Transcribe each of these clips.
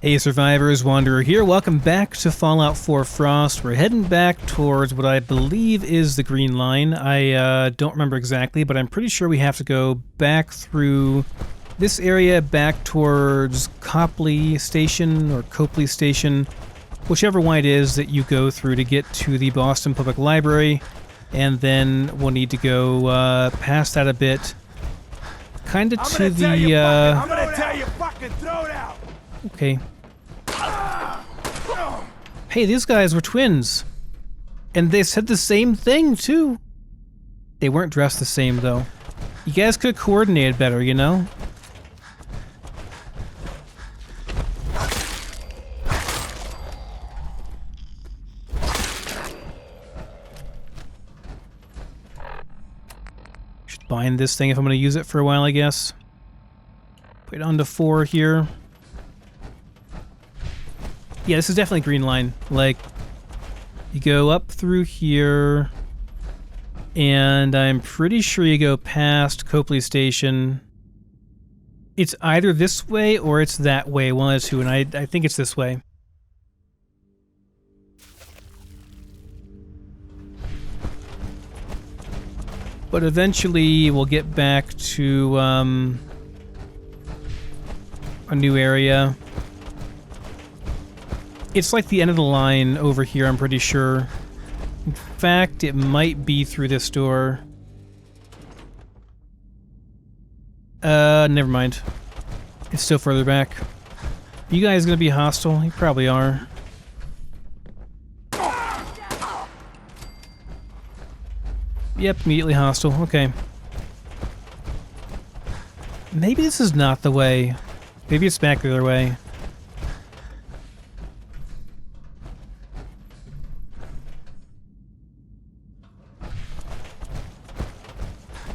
Hey survivors, Wanderer here. Welcome back to Fallout 4 Frost. We're heading back towards what I believe is the Green Line. I don't remember exactly, but I'm pretty sure we have to go back through this area back towards Copley Station or Copley Station, whichever one it is that you go through to get to the Boston Public Library. And then we'll need to go past that a bit, kind of to the... I'm gonna tell you, fucking throw it out! Okay. Hey, these guys were twins. And they said the same thing, too. They weren't dressed the same, though. You guys could have coordinated better, you know? Should bind this thing if I'm going to use it for a while, I guess. Put it onto 4 here. Yeah, this is definitely Green Line. Like, you go up through here, and I'm pretty sure you go past Copley Station. It's either this way or it's that way, one of the two, and I think it's this way. But eventually we'll get back to a new area. It's like the end of the line over here, I'm pretty sure. In fact, it might be through this door. Never mind. It's still further back. You guys gonna be hostile? You probably are. Yep, immediately hostile. Okay. Maybe this is not the way. Maybe it's back the other way.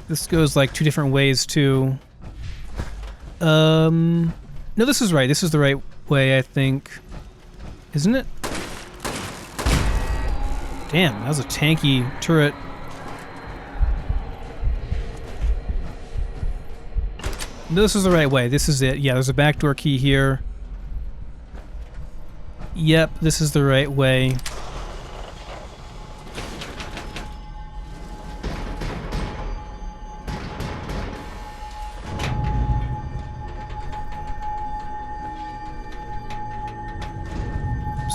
This goes like 2 different ways too. No, this is right. This is the right way, I think. Isn't it? Damn, that was a tanky turret. No, this is the right way. This is it. Yeah, there's a backdoor key here. Yep, this is the right way.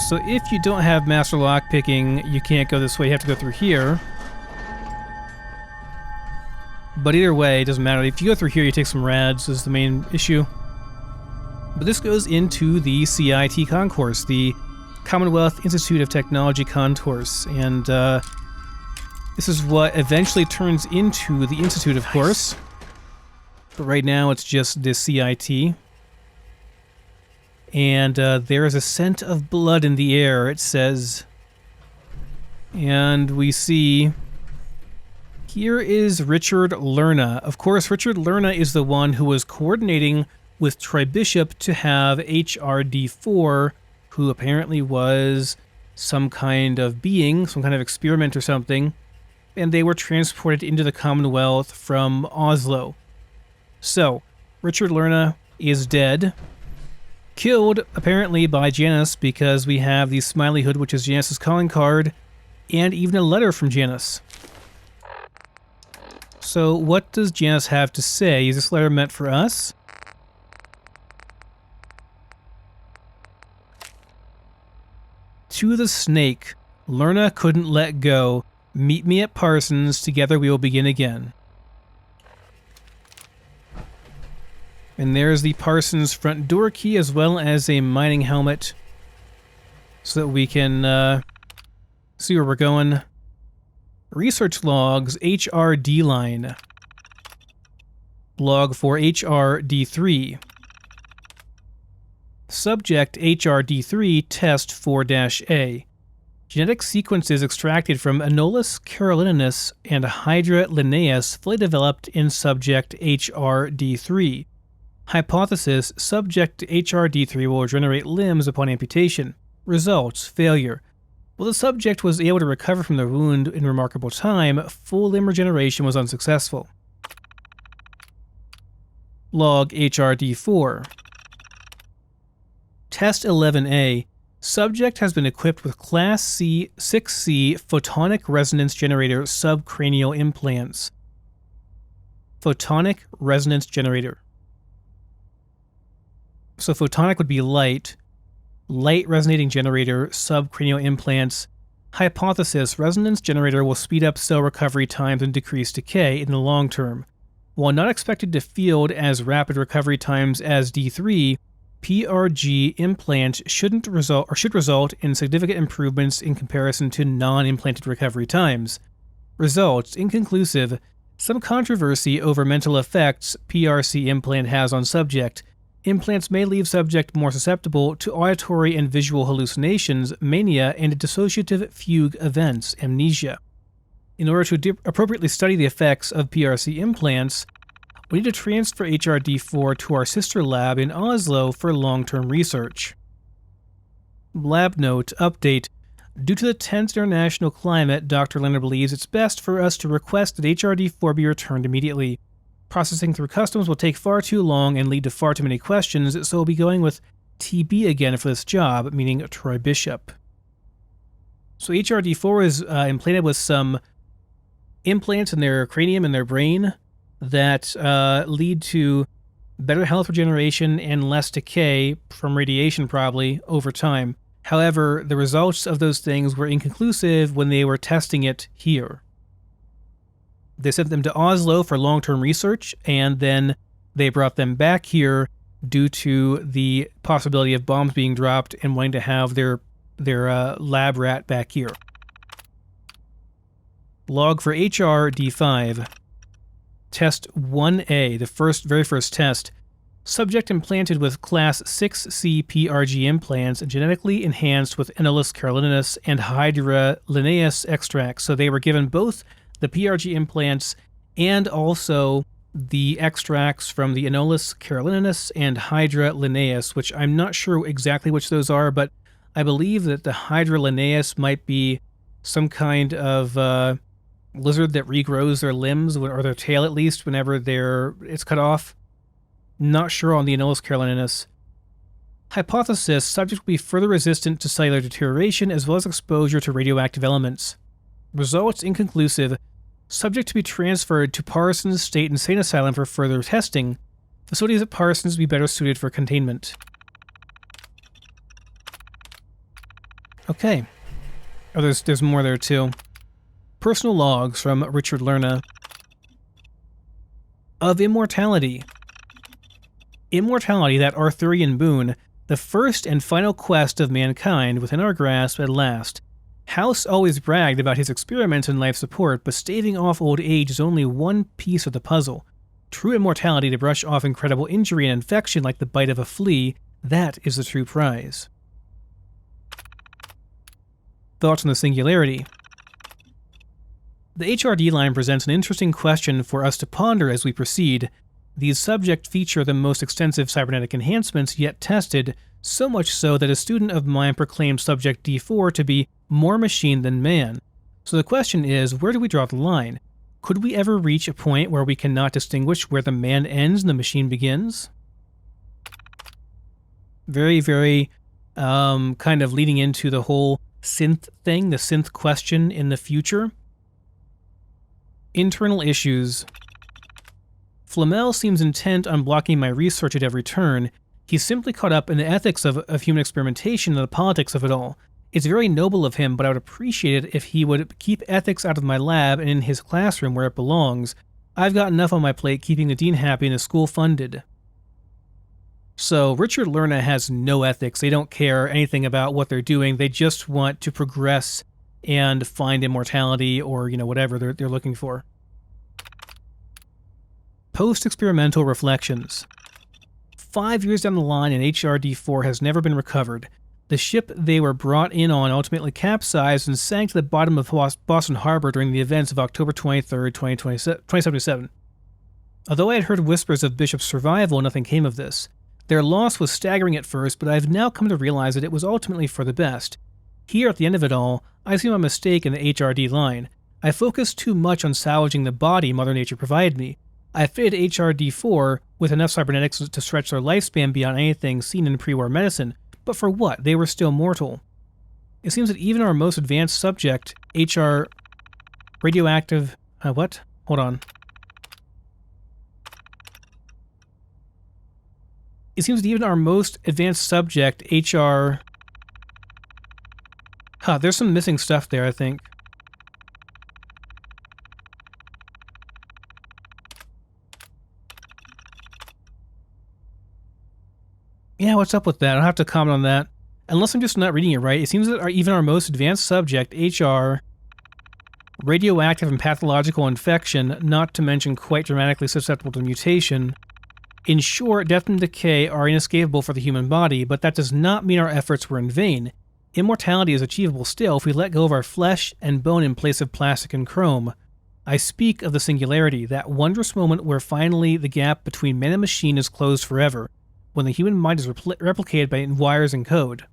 So if you don't have master lockpicking, you can't go this way. You have to go through here. But either way, it doesn't matter. If you go through here, you take some rads is the main issue. But this goes into the CIT Concourse, the Commonwealth Institute of Technology Concourse. And this is what eventually turns into the Institute, of course. But right now, it's just the CIT. And there is a scent of blood in the air, it says. And we see... Here is Richard Lerna. Of course, Richard Lerna is the one who was coordinating with Tribishop to have HRD4, who apparently was some kind of being, some kind of experiment or something, and they were transported into the Commonwealth from Oslo. So, Richard Lerna is dead. Killed, apparently, by Janice, because we have the smiley hood, which is Janice's calling card, and even a letter from Janice. So, what does Janice have to say? Is this letter meant for us? To the snake, Lerna couldn't let go. Meet me at Parsons. Together we will begin again. And there's the Parsons front door key as well as a mining helmet so that we can see where we're going. Research logs, HRD line. Log for HRD3. Subject HRD3 test 4-A. Genetic sequences extracted from Anolis carolinus and Hydra linnaeus fully developed in subject HRD3. Hypothesis: subject HRD3 will regenerate limbs upon amputation. Results: failure. While the subject was able to recover from the wound in remarkable time, full limb regeneration was unsuccessful. Log HRD4. Test 11A. Subject has been equipped with Class C 6C photonic resonance generator subcranial implants. Photonic resonance generator. So photonic would be light. Light resonating generator subcranial implants. Hypothesis: resonance generator will speed up cell recovery times and decrease decay in the long term. While not expected to field as rapid recovery times as D3, PRG implant should result in significant improvements in comparison to non-implanted recovery times. Results: inconclusive. Some controversy over mental effects PRC implant has on subject. Implants may leave subject more susceptible to auditory and visual hallucinations, mania, and dissociative fugue events, amnesia. In order to appropriately study the effects of PRC implants, we need to transfer HRD4 to our sister lab in Oslo for long-term research. Lab note, update. Due to the tense international climate, Dr. Lerna believes it's best for us to request that HRD4 be returned immediately. Processing through customs will take far too long and lead to far too many questions, so we'll be going with TB again for this job, meaning Troy Bishop. So HRD4 is implanted with some implants in their cranium and their brain that lead to better health regeneration and less decay from radiation probably over time. However, the results of those things were inconclusive when they were testing it here. They sent them to Oslo for long-term research, and then they brought them back here due to the possibility of bombs being dropped and wanting to have their lab rat back here. Log for HRD5. Test 1A, the very first test. Subject implanted with Class 6C PRG implants genetically enhanced with Anolis carolinus and Hydra linnaeus extracts. So they were given both the PRG implants and also the extracts from the Anolis carolinus and Hydra linnaeus, which I'm not sure exactly which those are, but I believe that the Hydra linnaeus might be some kind of lizard that regrows their limbs, or their tail at least, whenever it's cut off. Not sure on the Anolis carolinus. Hypothesis: subject will be further resistant to cellular deterioration as well as exposure to radioactive elements. Results: inconclusive. Subject to be transferred to Parsons State Insane Asylum for further testing. Facilities at Parsons will be better suited for containment. Okay. Oh, there's more there too. Personal logs from Richard Lerna. Of immortality. Immortality, that Arthurian boon, the first and final quest of mankind within our grasp at last. House always bragged about his experiments in life support, but staving off old age is only one piece of the puzzle. True immortality to brush off incredible injury and infection like the bite of a flea, that is the true prize. Thoughts on the singularity. The HRD line presents an interesting question for us to ponder as we proceed. These subjects feature the most extensive cybernetic enhancements yet tested, so much so that a student of mine proclaimed subject D4 to be more machine than man. So the question is, where do we draw the line? Could we ever reach a point where we cannot distinguish where the man ends and the machine begins? Very, very kind of leading into the whole synth thing, the synth question in the future. Internal issues. Flamel seems intent on blocking my research at every turn. He's simply caught up in the ethics of human experimentation and the politics of it all. It's very noble of him, but I would appreciate it if he would keep ethics out of my lab and in his classroom where it belongs. I've got enough on my plate keeping the dean happy and the school funded. So Richard Lerna has no ethics. They don't care anything about what they're doing. They just want to progress and find immortality or, whatever they're looking for. Post-experimental reflections. 5 years down the line and HRD4 has never been recovered. The ship they were brought in on ultimately capsized and sank to the bottom of Boston Harbor during the events of October 23, 2077. Although I had heard whispers of Bishop's survival, nothing came of this. Their loss was staggering at first, but I have now come to realize that it was ultimately for the best. Here, at the end of it all, I see my mistake in the HRD line. I focused too much on salvaging the body Mother Nature provided me. I fitted HRD4 with enough cybernetics to stretch their lifespan beyond anything seen in pre-war medicine, But for what? They were still mortal. It seems that even our most advanced subject, HR radioactive... what? Hold on. It seems that even our most advanced subject, HR... there's some missing stuff there, I think. Yeah, what's up with that? I'll have to comment on that. Unless I'm just not reading it right, it seems that even our most advanced subject, HR, radioactive and pathological infection, not to mention quite dramatically susceptible to mutation. In short, death and decay are inescapable for the human body, but that does not mean our efforts were in vain. Immortality is achievable still if we let go of our flesh and bone in place of plastic and chrome. I speak of the singularity, that wondrous moment where finally the gap between man and machine is closed forever, when the human mind is replicated by wires and code.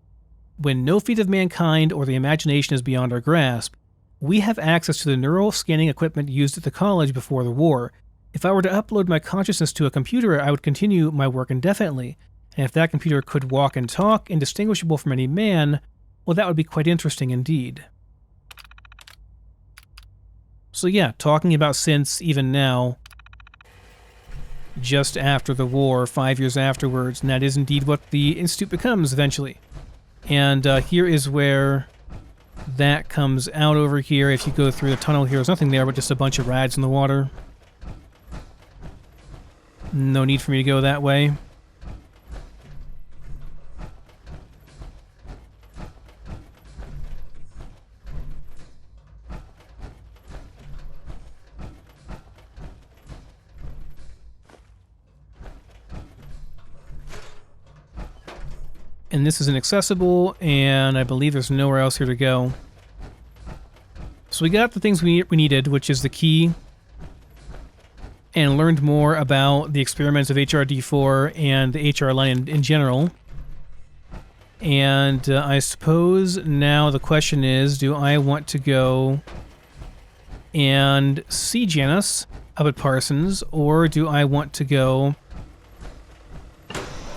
When no feat of mankind or the imagination is beyond our grasp, we have access to the neural scanning equipment used at the college before the war. If I were to upload my consciousness to a computer, I would continue my work indefinitely, and if that computer could walk and talk, indistinguishable from any man, well, that would be quite interesting indeed. So yeah, talking about synths even now, just after the war, 5 years afterwards, and that is indeed what the Institute becomes eventually. And here is where that comes out over here. If you go through the tunnel here, there's nothing there but just a bunch of rads in the water. No need for me to go that way. And this is inaccessible, and I believe there's nowhere else here to go. So we got the things we needed, which is the key, and learned more about the experiments of HRD4 and the HR line in general. And I suppose now the question is, do I want to go and see Janice up at Parsons, or do I want to go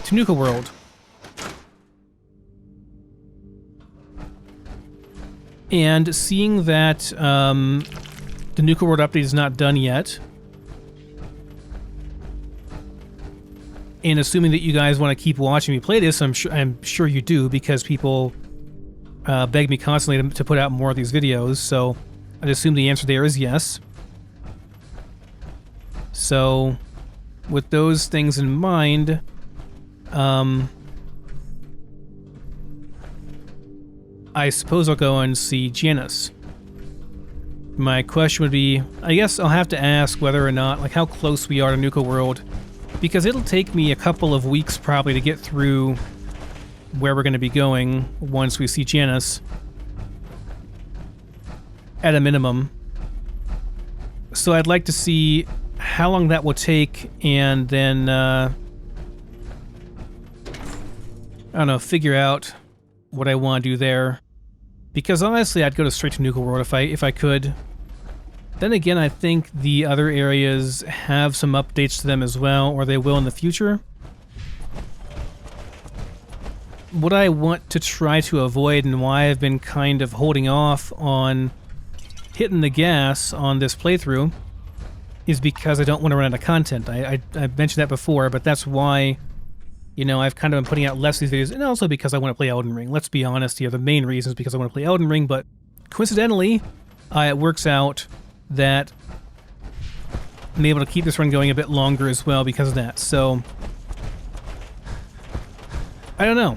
to Nuka World? And seeing that the Nuka World update is not done yet, and assuming that you guys want to keep watching me play this, I'm sure you do, because people beg me constantly to put out more of these videos, so I'd assume the answer there is yes. So, with those things in mind, I suppose I'll go and see Janice. My question would be, I guess I'll have to ask whether or not, like, how close we are to Nuka World, because it'll take me a couple of weeks probably to get through where we're going to be going once we see Janice, at a minimum. So I'd like to see how long that will take, and then, I don't know, figure out what I want to do there. Because honestly, I'd go straight to Nuka World if I could. Then again, I think the other areas have some updates to them as well, or they will in the future. What I want to try to avoid, and why I've been kind of holding off on hitting the gas on this playthrough, is because I don't want to run out of content. I mentioned that before, but that's why, you know, I've kind of been putting out less of these videos, and also because I want to play Elden Ring. Let's be honest here, the main reason is because I want to play Elden Ring, but coincidentally, it works out that I'm able to keep this run going a bit longer as well because of that. So, I don't know.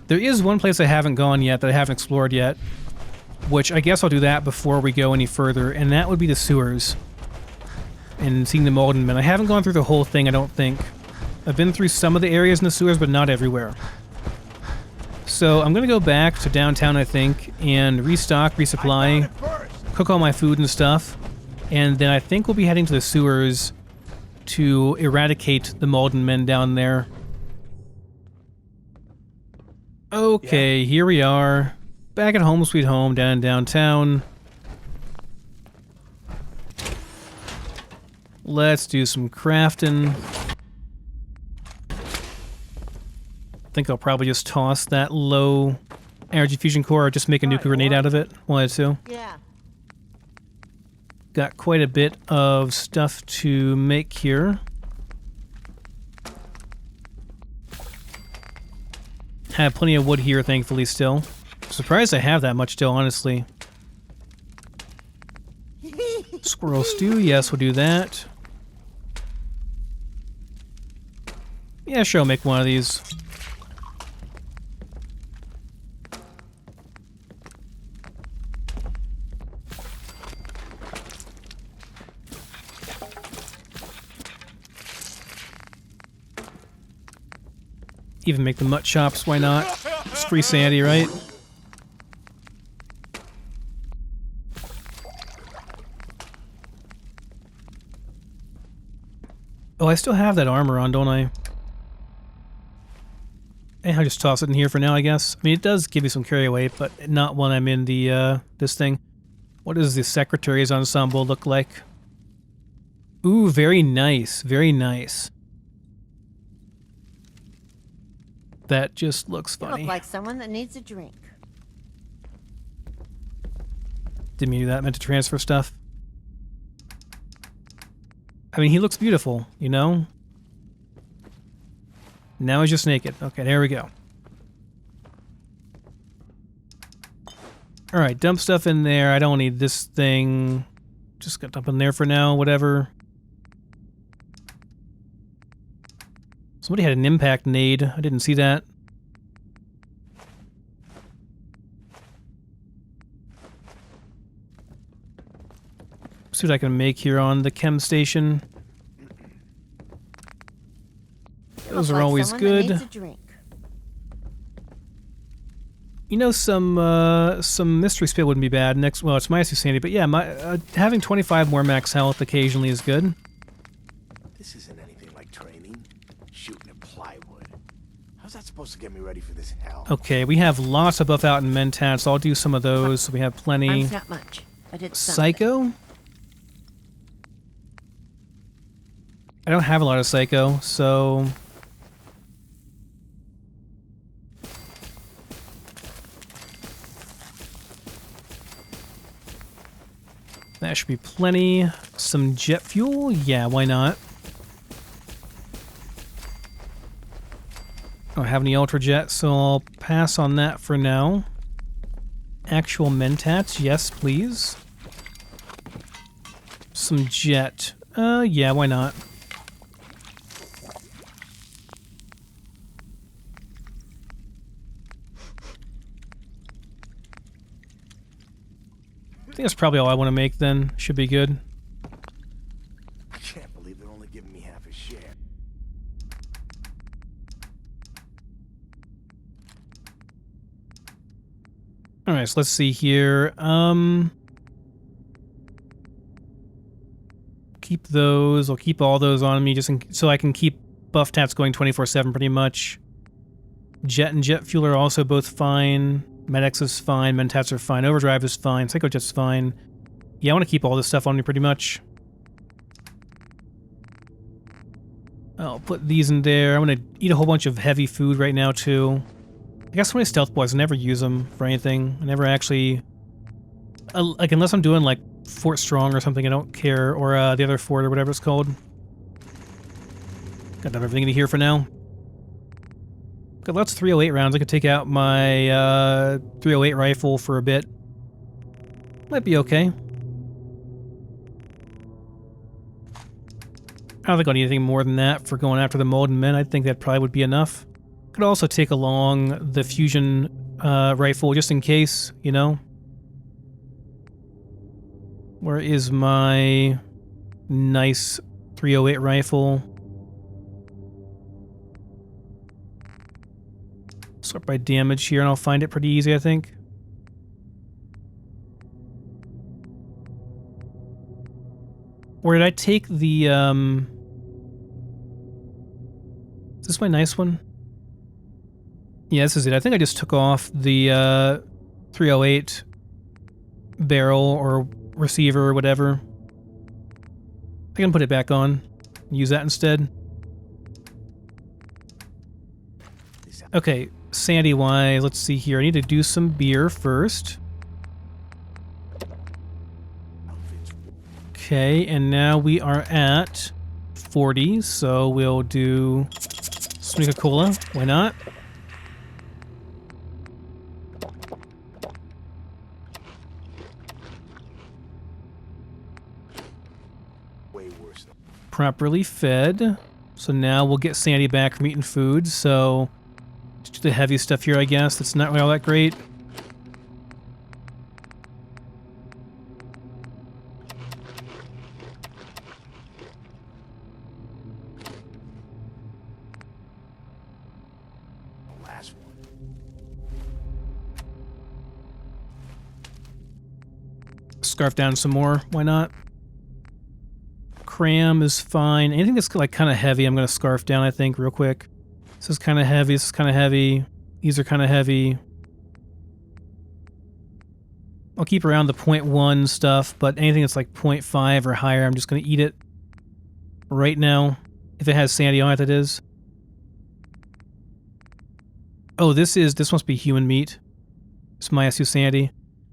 There is one place I haven't gone yet that I haven't explored yet, which I guess I'll do that before we go any further, and that would be the sewers. And seeing the Malden men. I haven't gone through the whole thing, I don't think. I've been through some of the areas in the sewers, but not everywhere. So I'm going to go back to downtown, I think, and restock, resupply, cook all my food and stuff. And then I think we'll be heading to the sewers to eradicate the Malden men down there. Okay, here we are. Back at home sweet home, down in downtown. Let's do some crafting. I think I'll probably just toss that low energy fusion core or just make a nuclear grenade out of it. Wanted to. Yeah. Got quite a bit of stuff to make here. Have plenty of wood here, thankfully, still. Surprised I have that much still, honestly. Squirrel stew, yes, we'll do that. Yeah, sure, I'll make one of these. Even make the mutt chops, why not? It's free sandy, right? Oh, I still have that armor on, don't I? I'll just toss it in here for now, I guess. I mean, it does give me some carry weight, but not when I'm in the, this thing. What does the Secretary's ensemble look like? Ooh, very nice, very nice. That just looks funny. You look like someone that needs a drink. Didn't mean to do that, meant to transfer stuff. I mean, he looks beautiful, you know? Now he's just naked. Okay, there we go. Alright, dump stuff in there. I don't need this thing. Just gonna dump in there for now, whatever. Somebody had an impact nade. I didn't see that. See what I can make here on the chem station. Those are always good. You know, some mystery spit wouldn't be bad. Next, well, it's minus 2 sanity, but yeah, having 25 more max health occasionally is good. This isn't anything like training. Shooting at plywood. How's that supposed to get me ready for this hell? Okay, we have lots of buff out in mentats. So I'll do some of those. So we have plenty. Not much, but it's Psycho. I don't have a lot of Psycho, so... That should be plenty. Some jet fuel? Yeah, why not? I don't have any Ultra Jet, so I'll pass on that for now. Actual mentats? Yes, please. Some jet. Yeah, why not? I think that's probably all I want to make then. Should be good. I can't believe they're only giving me half a share. Alright, so let's see here. Keep those. I'll keep all those on me just so I can keep buff tats going 24/7 pretty much. Jet and jet fuel are also both fine. Medics is fine, mentats are fine, overdrive is fine, psychojet's fine. Yeah, I want to keep all this stuff on me pretty much. I'll put these in there. I'm going to eat a whole bunch of heavy food right now too. I guess when I stealth boys, I never use them for anything. I never actually... like, unless I'm doing like Fort Strong or something, I don't care. Or the other fort or whatever it's called. Got everything in here for now. Got lots of 308 rounds. I could take out my 308 rifle for a bit. Might be okay. I don't think I'll need anything more than that for going after the Malden men. I think that probably would be enough. Could also take along the fusion rifle just in case, you know. Where is my nice 308 rifle? Sort by damage here, and I'll find it pretty easy, I think. Or did I take the, Is this my nice one? Yeah, this is it. I think I just took off the, 308 barrel or receiver or whatever. I can put it back on. Use that instead. This Okay, sandy-wise, let's see here. I need to do some beer first. Okay, and now we are at 40, so we'll do some Coca-Cola. Why not? Way worse. Properly fed. So now we'll get Sandy back from eating food, so just do the heavy stuff here, I guess. That's not really all that great. The last one. Scarf down some more. Why not? Cram is fine. Anything that's like kind of heavy, I'm going to scarf down, I think, real quick. This is kind of heavy. This is kind of heavy. These are kind of heavy. I'll keep around the 0.1 stuff, but anything that's like 0.5 or higher, I'm just going to eat it right now. If it has sandy on it, that is. Oh, this must be human meat. It's Myasu sandy.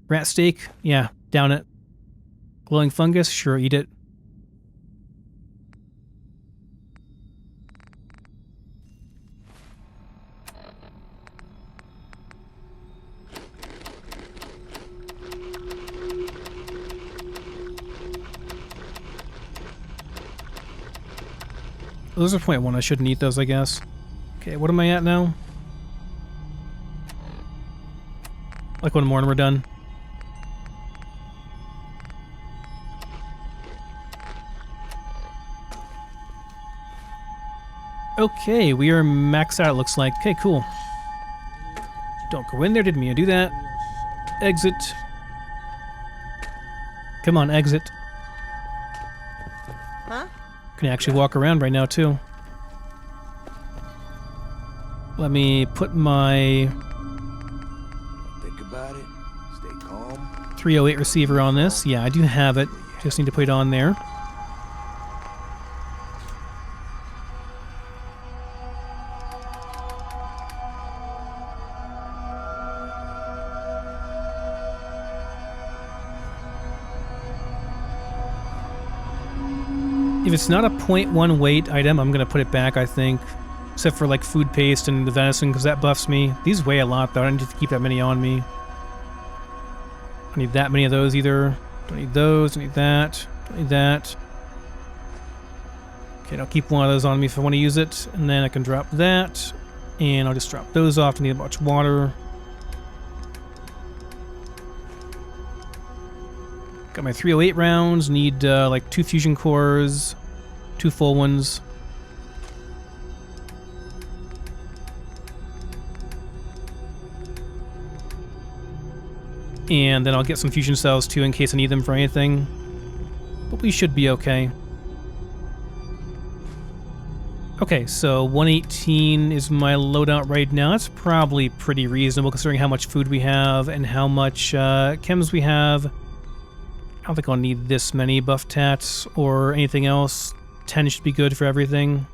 Rat steak? Yeah, down it. Glowing fungus? Sure, eat it. Those are 0.1. I shouldn't eat those, I guess. Okay, what am I at now? Like one more and we're done. Okay, we are maxed out, it looks like. Okay, cool. Don't go in there, didn't mean to do that. Exit. Come on, exit. Huh? Can actually walk around right now, too. Let me put my Think about it. Stay calm. 308 receiver on this. Yeah, I do have it. Just need to put it on there. If it's not a 0.1 weight item, I'm going to put it back, I think. Except for like food paste and the venison, because that buffs me. These weigh a lot, though. I don't need to keep that many on me. I don't need that many of those either. Don't need those. Don't need that. Don't need that. Okay, I'll keep one of those on me if I want to use it. And then I can drop that. And I'll just drop those off. I need a bunch of water. Got my 308 rounds. Need like 2 fusion cores. 2 full ones. And then I'll get some fusion cells too in case I need them for anything. But we should be okay. Okay, so 118 is my loadout right now. That's probably pretty reasonable considering how much food we have and how much chems we have. I don't think I'll need this many buff tats or anything else. 10 should be good for everything.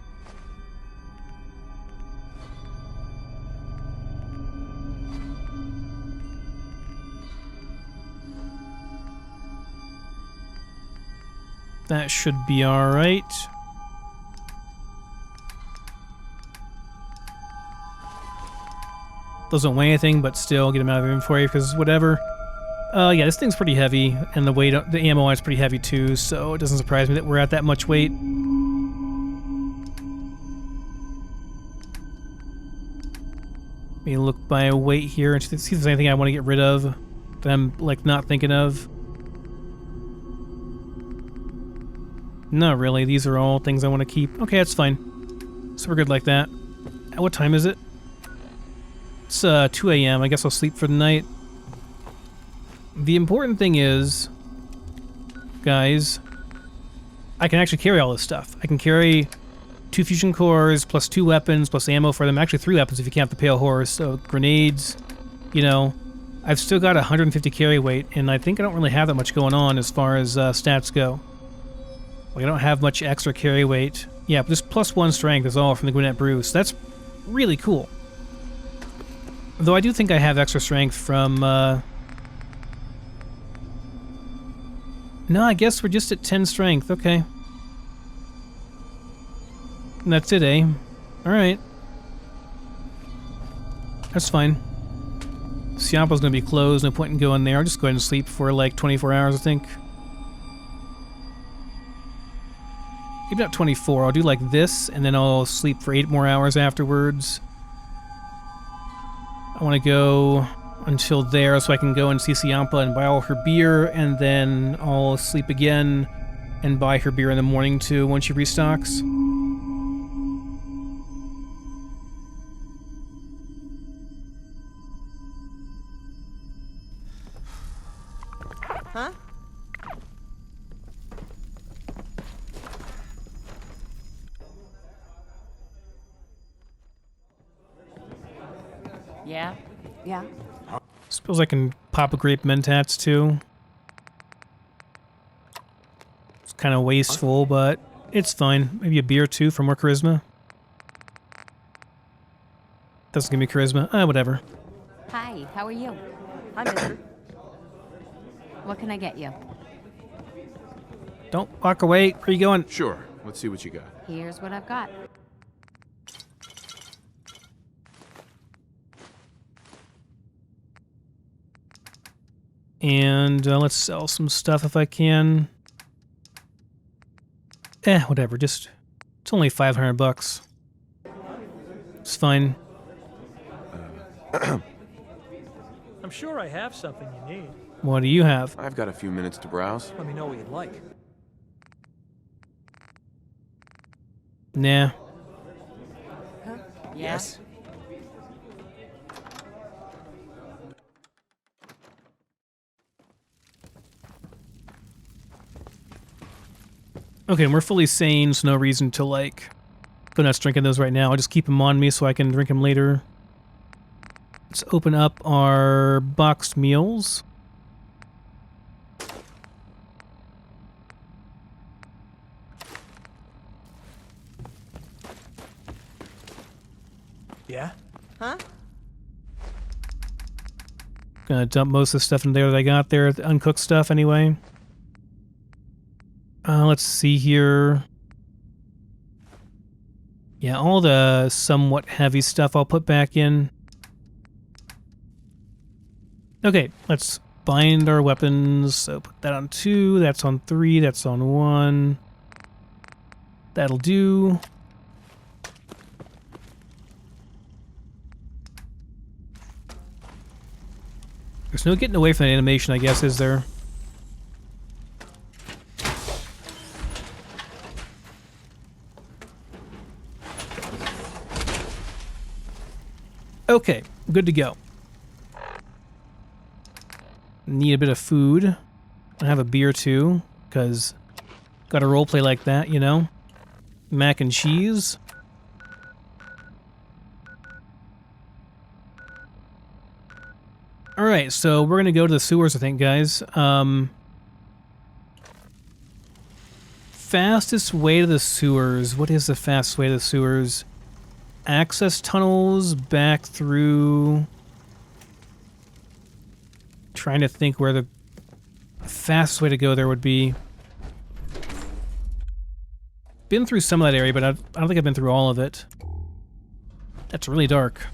That should be alright. Doesn't weigh anything, but still get them out of inventory because whatever. Yeah, this thing's pretty heavy, and the weight, the ammo on it's pretty heavy too, so it doesn't surprise me that we're at that much weight. Let me look by weight here and see if there's anything I want to get rid of that I'm like not thinking of. Not really. These are all things I want to keep. Okay, that's fine. So we're good like that. What time is it? It's 2 a.m. I guess I'll sleep for the night. The important thing is, guys, I can actually carry all this stuff. I can carry 2 fusion cores, plus 2 weapons, plus ammo for them. Actually 3 weapons if you count the Pale Horse. So grenades, you know. I've still got 150 carry weight, and I think I don't really have that much going on as far as stats go. Like, I don't have much extra carry weight. Yeah, but just plus 1 strength is all from the Gwinnett Brew, so that's really cool. Though I do think I have extra strength from... No, I guess we're just at 10 strength. Okay. And that's it, eh? Alright. That's fine. Siampa's gonna be closed, no point in going there. I'll just go ahead and sleep for like 24 hours, I think. Maybe not 24, I'll do like this, and then I'll sleep for 8 more hours afterwards. I want to go until there so I can go and see Siampa and buy all her beer, and then I'll sleep again and buy her beer in the morning too once she restocks. Huh? Yeah? Yeah. Suppose I can pop a grape mentats too. It's kind of wasteful, but it's fine. Maybe a beer too for more charisma. Doesn't give me charisma. Whatever. Hi, how are you? Hi, mister. What can I get you? Don't walk away. Where are you going? Sure. Let's see what you got. Here's what I've got. And let's sell some stuff if I can. Whatever. It's only $500. It's fine. I'm sure I have something you need. What do you have? I've got a few minutes to browse. Let me know what you'd like. Nah. Yes. Okay, and we're fully sane, so no reason to, like, go nuts drinking those right now. I'll just keep them on me so I can drink them later. Let's open up our boxed meals. Yeah? Huh? Gonna dump most of the stuff in there that I got there, the uncooked stuff anyway. Let's see here. Yeah, all the somewhat heavy stuff I'll put back in. Okay, let's bind our weapons. So put that on 2, that's on 3, that's on 1. That'll do. There's no getting away from the animation, I guess, is there? Okay, good to go. Need a bit of food. I have a beer too, because got a roleplay like that, you know? Mac and cheese. Alright, so we're going to go to the sewers, I think, guys. Fastest way to the sewers. What is the fastest way to the sewers? Access tunnels back through... Trying to think where the fastest way to go there would be. Been through some of that area, but I don't think I've been through all of it. That's really dark.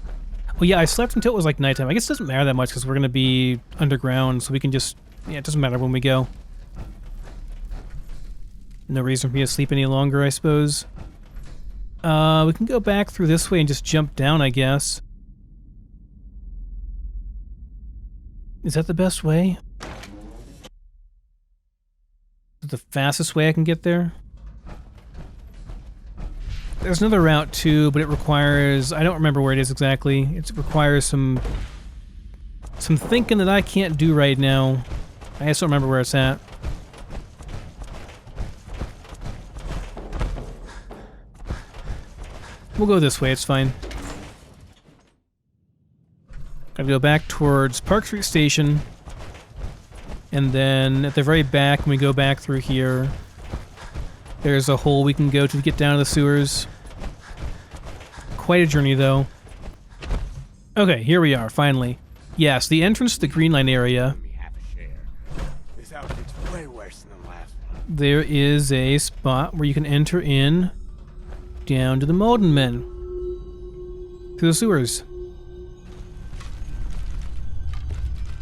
Well, yeah, I slept until it was like nighttime. I guess it doesn't matter that much because we're going to be underground, so we can just... Yeah, it doesn't matter when we go. No reason for me to sleep any longer, I suppose. We can go back through this way and just jump down, I guess. Is that the best way? Is it the fastest way I can get there? There's another route too, but it requires... I don't remember where it is exactly. It requires some thinking that I can't do right now. I just don't remember where it's at. We'll go this way, it's fine. Gotta go back towards Park Street Station. And then at the very back, when we go back through here, there's a hole we can go to get down to the sewers. Quite a journey, though. Okay, here we are, finally. Yes, the entrance to the Green Line area. Give me half a share. This outfit's way worse than the last one. There is a spot where you can enter in down to the Malden men. Through the sewers.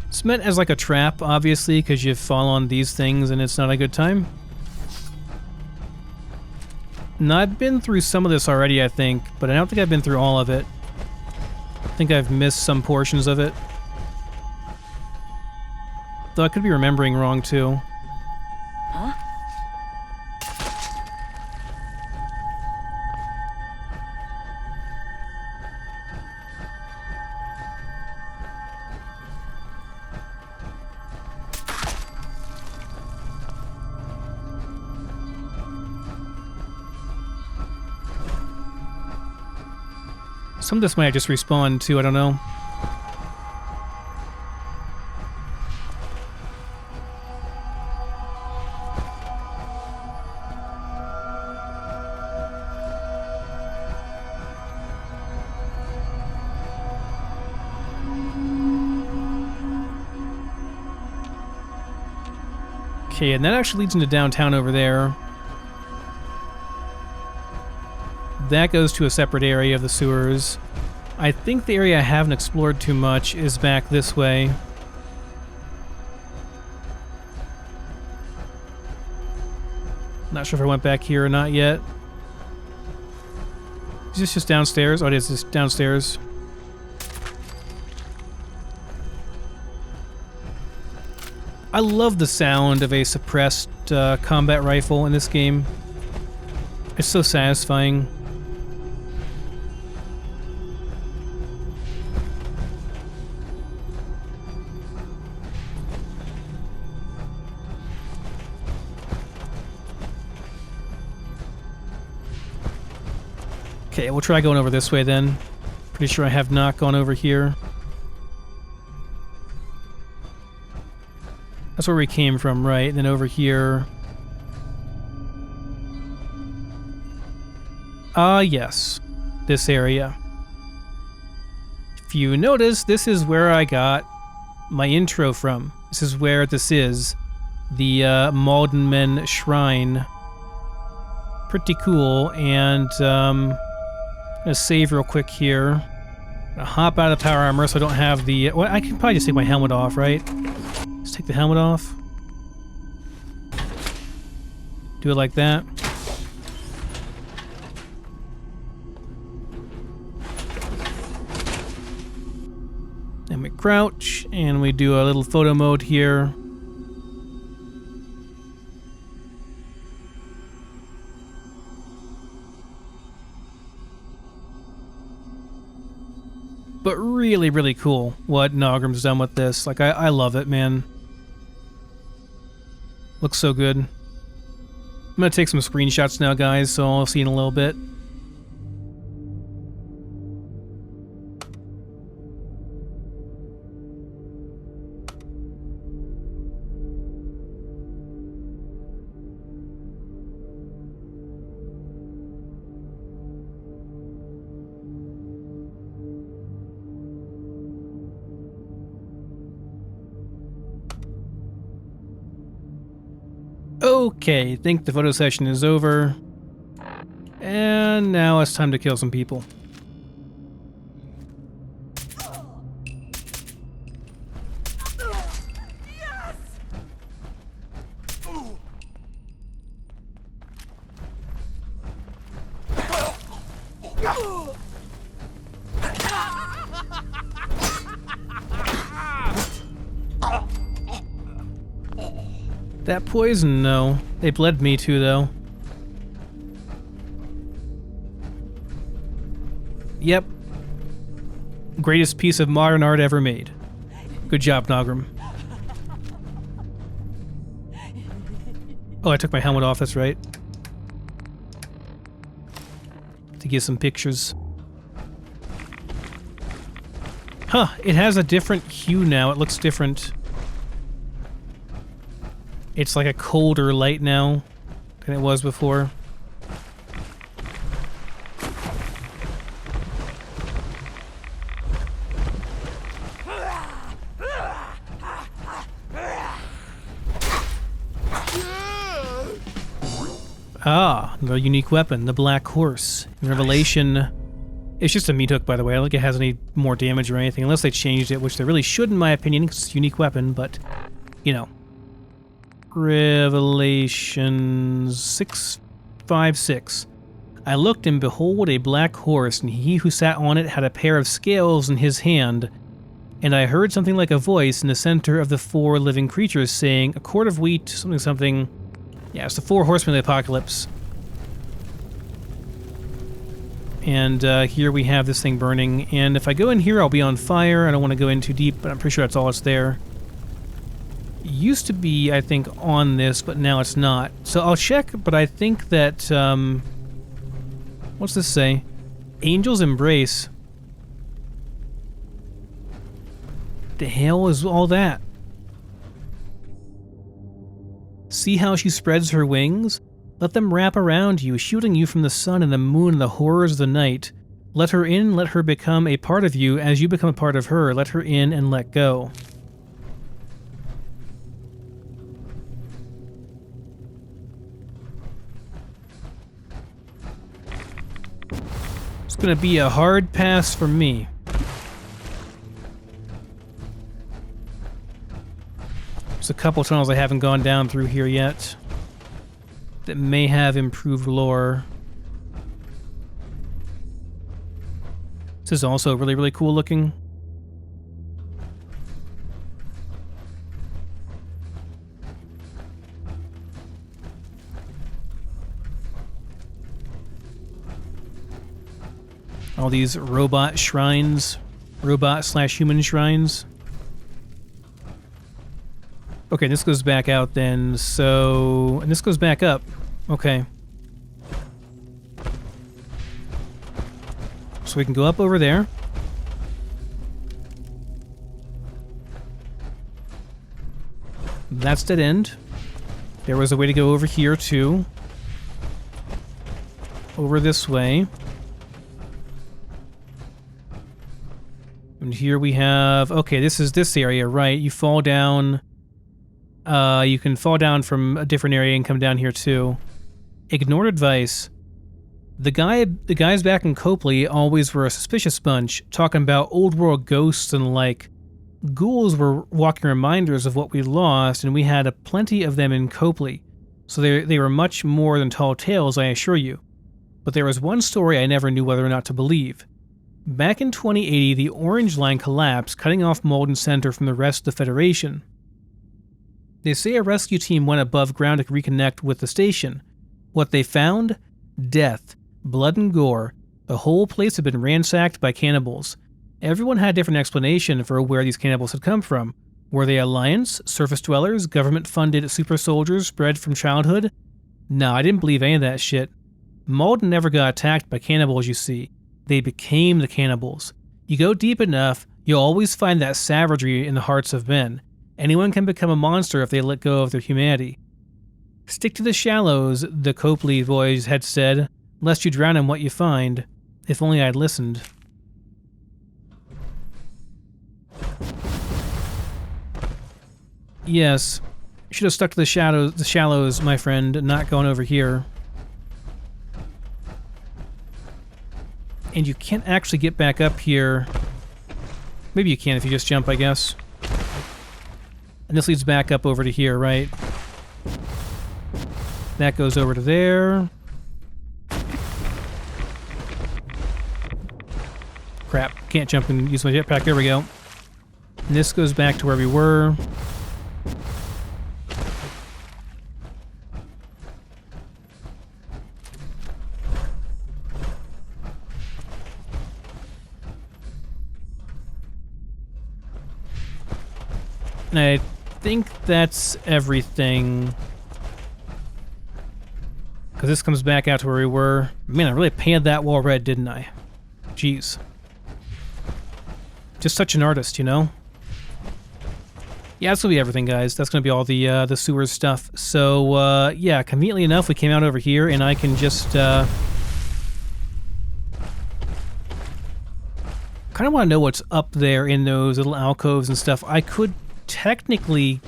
It's meant as like a trap, obviously, because you fall on these things and it's not a good time. Now, I've been through some of this already, I think, but I don't think I've been through all of it. I think I've missed some portions of it. Though I could be remembering wrong, too. Huh? Some of this might just respawn, too, I don't know. Okay, and that actually leads into downtown over there. That goes to a separate area of the sewers. I think the area I haven't explored too much is back this way. Not sure if I went back here or not yet. Is this just downstairs? Oh, it is just downstairs. I love the sound of a suppressed combat rifle in this game. It's so satisfying. Okay, we'll try going over this way then. Pretty sure I have not gone over here. That's where we came from, right? And then over here. Yes. This area. If you notice, this is where I got my intro from. This is where this is. The Malden Men Shrine. Pretty cool, and I'm gonna save real quick here. I'm gonna hop out of the power armor so I don't have the... Well, I can probably just take my helmet off, right? Just take the helmet off. Do it like that. And we crouch, and we do a little photo mode here. But really, really cool what Nogram's done with this. Like, I love it, man. Looks so good. I'm gonna take some screenshots now, guys, so I'll see you in a little bit. Okay, I think the photo session is over. And now it's time to kill some people. That poison, no. They bled me too, though. Yep. Greatest piece of modern art ever made. Good job, Nogram. Oh, I took my helmet off, that's right. To get some pictures. Huh, it has a different hue now. It looks different. It's like a colder light now than it was before. Ah, another unique weapon, the Black Horse. In Revelation, it's just a meat hook, by the way. I don't think it has any more damage or anything, unless they changed it, which they really should, in my opinion, because it's a unique weapon, but, you know. Revelation 6:5-6. I looked, and behold, a black horse, and he who sat on it had a pair of scales in his hand. And I heard something like a voice in the center of the 4 living creatures saying, a quart of wheat, something, something. Yeah, it's the 4 horsemen of the apocalypse. And here we have this thing burning. And if I go in here, I'll be on fire. I don't want to go in too deep, but I'm pretty sure that's all that's there. It used to be, I think, on this, but now it's not. So I'll check, but I think that... what's this say? Angel's Embrace. The hell is all that? See how she spreads her wings? Let them wrap around you, shielding you from the sun and the moon and the horrors of the night. Let her in, let her become a part of you as you become a part of her. Let her in and let go. It's gonna be a hard pass for me. There's a couple tunnels I haven't gone down through here yet that may have improved lore. This is also really, really cool looking. All these robot shrines, robot/human shrines. Okay, this goes back out then, so... And this goes back up. Okay. So we can go up over there. That's dead end. There was a way to go over here, too. Over this way. And here we have... Okay, this is this area, right? You fall down... you can fall down from a different area and come down here too. Ignored advice. The guys back in Copley always were a suspicious bunch, talking about old world ghosts and like. Ghouls were walking reminders of what we lost, and we had plenty of them in Copley. So they were much more than tall tales, I assure you. But there was one story I never knew whether or not to believe. Back in 2080, the Orange Line collapsed, cutting off Malden Center from the rest of the Federation. They say a rescue team went above ground to reconnect with the station. What they found? Death, blood and gore. The whole place had been ransacked by cannibals. Everyone had a different explanation for where these cannibals had come from. Were they Alliance, surface dwellers, government-funded super soldiers bred from childhood? No, I didn't believe any of that shit. Malden never got attacked by cannibals, you see. They became the cannibals. You go deep enough, you'll always find that savagery in the hearts of men. Anyone can become a monster if they let go of their humanity. Stick to the shallows, the Copley boys had said, lest you drown in what you find. If only I'd listened. Yes, should have stuck to the shallows, my friend, not going over here. And you can't actually get back up here. Maybe you can if you just jump, I guess. And this leads back up over to here, right? That goes over to there. Crap, can't jump and use my jetpack. There we go. And this goes back to where we were. And I think that's everything. Because this comes back out to where we were. Man, I really painted that wall red, didn't I? Jeez. Just such an artist, you know? Yeah, that's going to be everything, guys. That's going to be all the sewers stuff. So, yeah, conveniently enough, we came out over here, and I can just... kind of want to know what's up there in those little alcoves and stuff. I could technically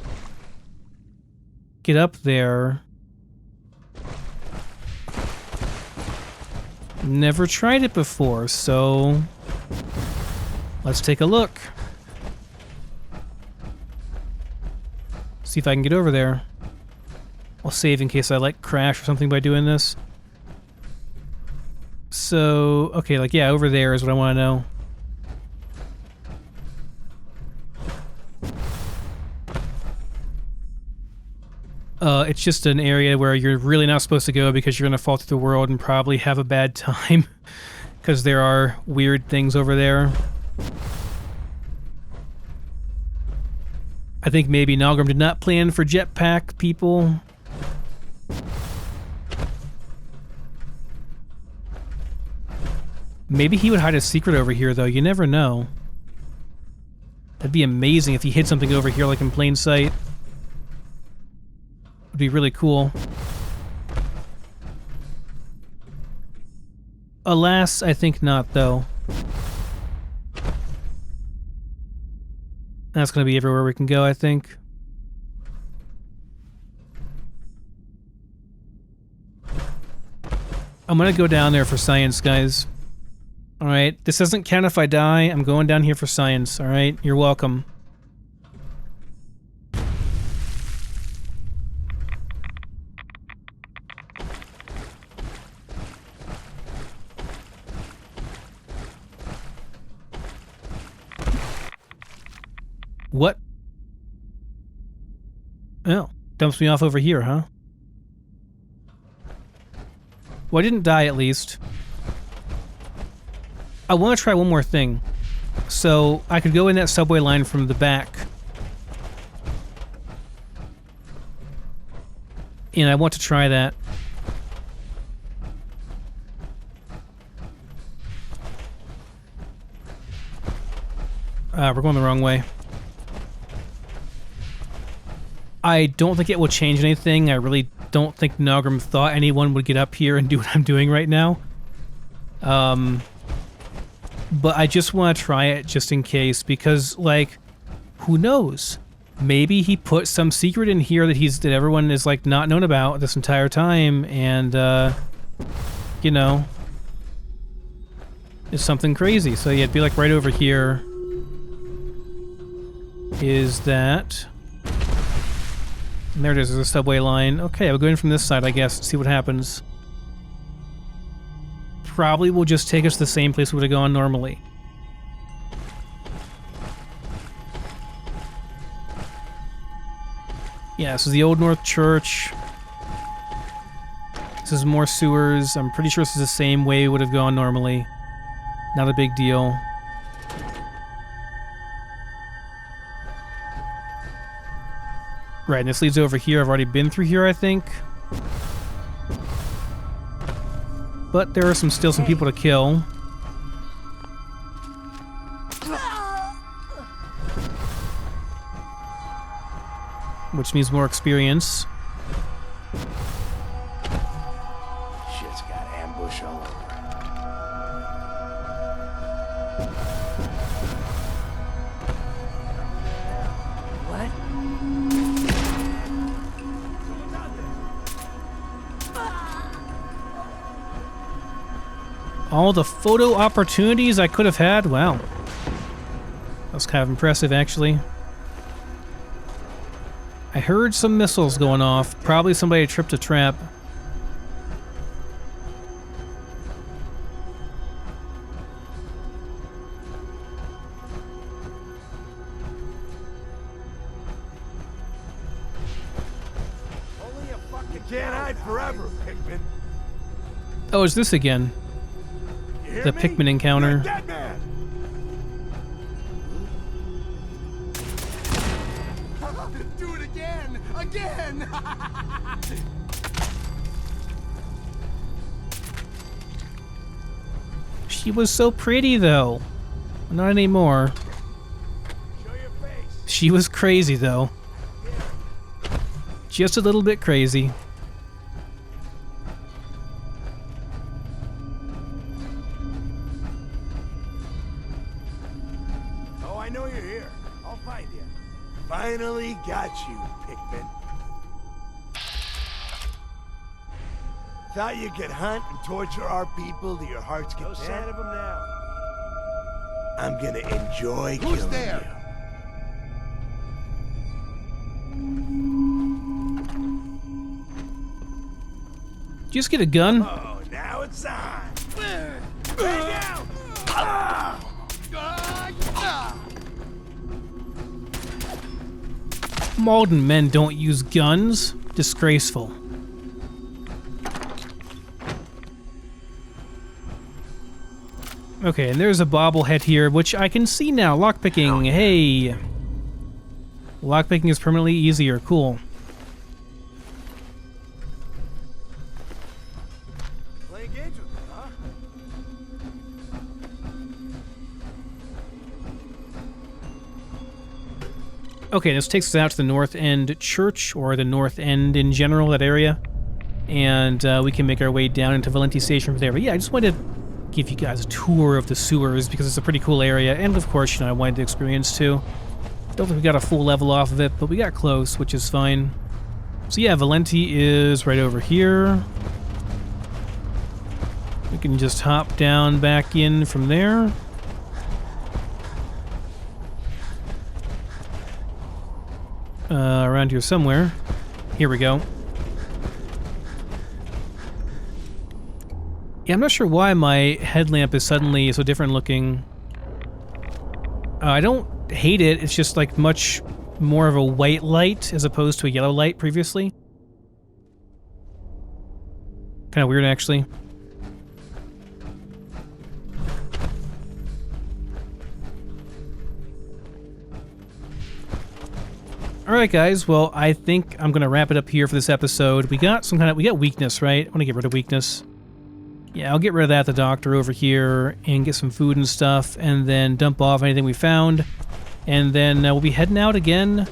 get up there. Never tried it before, so let's take a look. See if I can get over there. I'll save in case I like crash or something by doing this. So, okay, like, yeah, over there is what I want to know. It's just an area where you're really not supposed to go because you're going to fall through the world and probably have a bad time. Because there are weird things over there. I think maybe Nalgrim did not plan for jetpack people. Maybe he would hide a secret over here, though. You never know. That'd be amazing if he hid something over here, like in plain sight. Would be really cool. Alas, I think not, though. That's going to be everywhere we can go, I think. I'm going to go down there for science, guys. Alright, this doesn't count if I die. I'm going down here for science, alright? You're welcome. What? Oh, dumps me off over here, huh? Well, I didn't die at least. I want to try one more thing. So, I could go in that subway line from the back. And I want to try that. We're going the wrong way. I don't think it will change anything. I really don't think Nalgrim thought anyone would get up here and do what I'm doing right now. But I just want to try it just in case, because, like, who knows? Maybe he put some secret in here that everyone is, like, not known about this entire time, and, you know, it's something crazy. So yeah, it'd be like right over here. Is that... And there it is, there's a subway line. Okay, I'll go in from this side, I guess, and see what happens. Probably will just take us to the same place we would have gone normally. Yeah, this is the Old North Church. This is more sewers. I'm pretty sure this is the same way we would have gone normally. Not a big deal. Right, and this leads over here. I've already been through here, I think. But there are still some people to kill. Which means more experience. Shit's got ambush all over. What? All the photo opportunities I could have had? Wow. That was kind of impressive, actually. I heard some missiles going off. Probably somebody tripped a trap. Only a fucking can't hide forever, Pikmin. Oh, it's this again. You hear The me? Pikmin encounter. You're a dead man. Do it again! Again! She was so pretty, though. Not anymore. Show your face. She was crazy, though. Just a little bit crazy. Oh, I know you're here. I'll find you. Finally got you, Pikmin. Thought you could hunt and torture our people to your heart's content? No sign of them now. I'm gonna enjoy killing you. Did you just get a gun? Oh, now it's on. Lay down. Malden men don't use guns. Disgraceful. Okay, and there's a bobblehead here, which I can see now. Lockpicking, hey. Lockpicking is permanently easier, cool. Playing games with me, huh? Okay, this takes us out to the North End Church, or the North End in general, that area. And we can make our way down into Valenti Station from there. But yeah, I just wanted to give you guys a tour of the sewers because it's a pretty cool area. And of course, you know, I wanted to experience too. Don't think we got a full level off of it, but we got close, which is fine. So yeah, Valenti is right over here. We can just hop down back in from there. Around here somewhere. Here we go. Yeah, I'm not sure why my headlamp is suddenly so different looking. I don't hate it, it's just like much more of a white light as opposed to a yellow light previously. Kind of weird, actually. Alright guys, well I think I'm gonna wrap it up here for this episode. We got weakness, right? I want to get rid of weakness. Yeah, I'll get rid of that, the doctor over here, and get some food and stuff, and then dump off anything we found. And then we'll be heading out again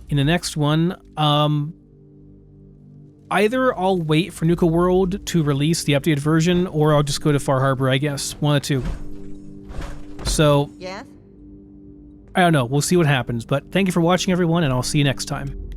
in the next one. Either I'll wait for Nuka World to release the updated version, or I'll just go to Far Harbor, I guess. One of the two. So, Yes? I don't know. We'll see what happens. But thank you for watching, everyone, and I'll see you next time.